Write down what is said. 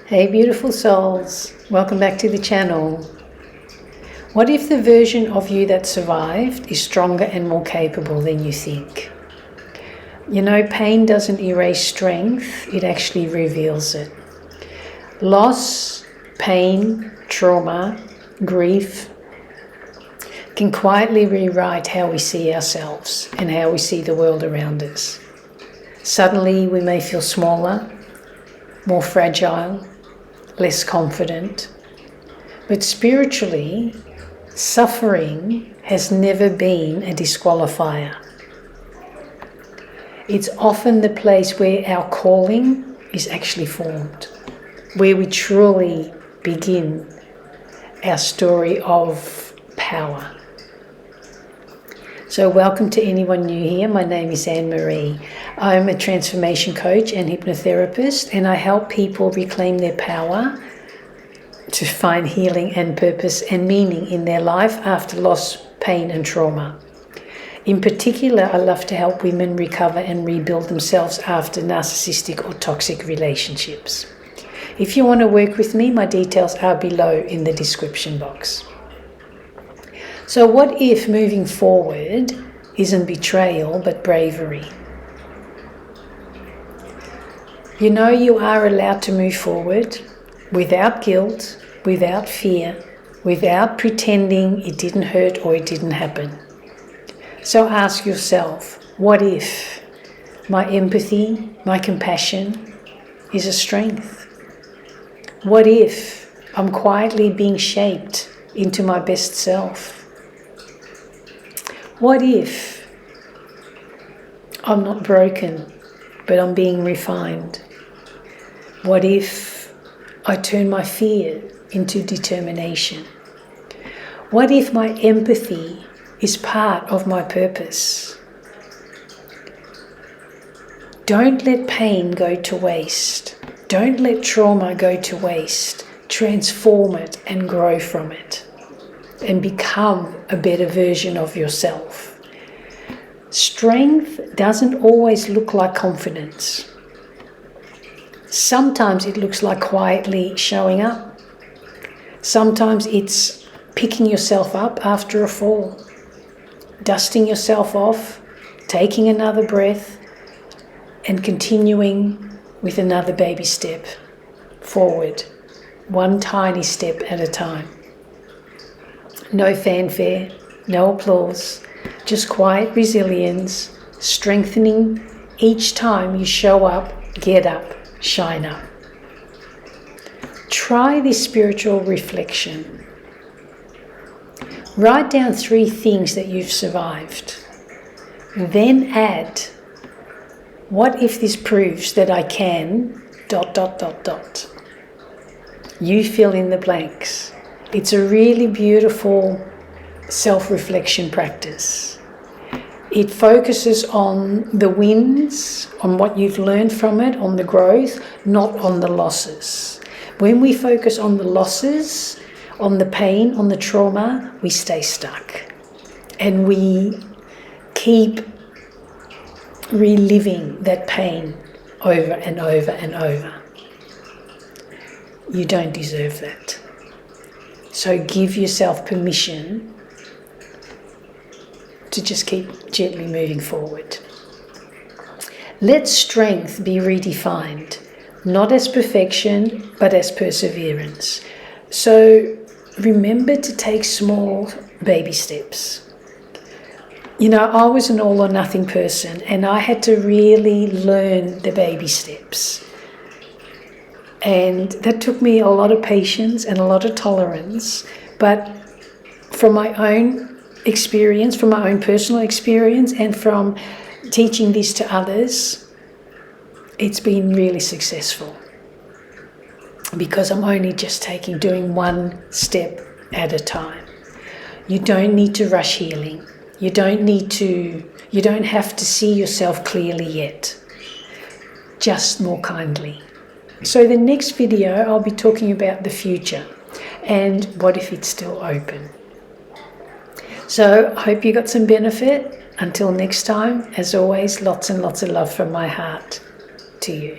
Hey beautiful souls, welcome back to the channel. What if the version of you that survived is stronger and more capable than you think? You know, pain doesn't erase strength, it actually reveals it. Loss, pain, trauma, grief can quietly rewrite how we see ourselves and how we see the world around us. Suddenly we may feel smaller, more fragile, less confident. But spiritually, suffering has never been a disqualifier. It's often the place where our calling is actually formed, where we truly begin our story of power. So welcome to anyone new here. My name is Anne-Marie. I'm a transformation coach and hypnotherapist, and I help people reclaim their power to find healing and purpose and meaning in their life after loss, pain and trauma. In particular, I love to help women recover and rebuild themselves after narcissistic or toxic relationships. If you want to work with me, my details are below in the description box. So what if moving forward isn't betrayal but bravery? You know, you are allowed to move forward without guilt, without fear, without pretending it didn't hurt or it didn't happen. So ask yourself, what if my empathy, my compassion is a strength? What if I'm quietly being shaped into my best self? What if I'm not broken, but I'm being refined? What if I turn my fear into determination? What if my empathy is part of my purpose? Don't let pain go to waste. Don't let trauma go to waste. Transform it and grow from it, and become a better version of yourself. Strength doesn't always look like confidence. Sometimes it looks like quietly showing up. Sometimes it's picking yourself up after a fall, dusting yourself off, taking another breath, and continuing with another baby step forward, one tiny step at a time. No fanfare, no applause, just quiet resilience, strengthening each time you show up, get up, shine up. Try this spiritual reflection. Write down 3 things that you've survived. Then add, what if this proves that I can ... You fill in the blanks. It's a really beautiful self-reflection practice. It focuses on the wins, on what you've learned from it, on the growth, not on the losses. When we focus on the losses, on the pain, on the trauma, we stay stuck. And we keep reliving that pain over and over and over. You don't deserve that. So give yourself permission to just keep gently moving forward. Let strength be redefined, not as perfection, but as perseverance. So remember to take small baby steps. You know, I was an all or nothing person, and I had to really learn the baby steps. And that took me a lot of patience and a lot of tolerance. But from my own experience, from my own personal experience, and from teaching this to others, it's been really successful. Because I'm only just doing one step at a time. You don't need to rush healing. You don't have to see yourself clearly yet. Just more kindly. So the next video, I'll be talking about the future and what if it's still open. So I hope you got some benefit. Until next time, as always, lots and lots of love from my heart to you.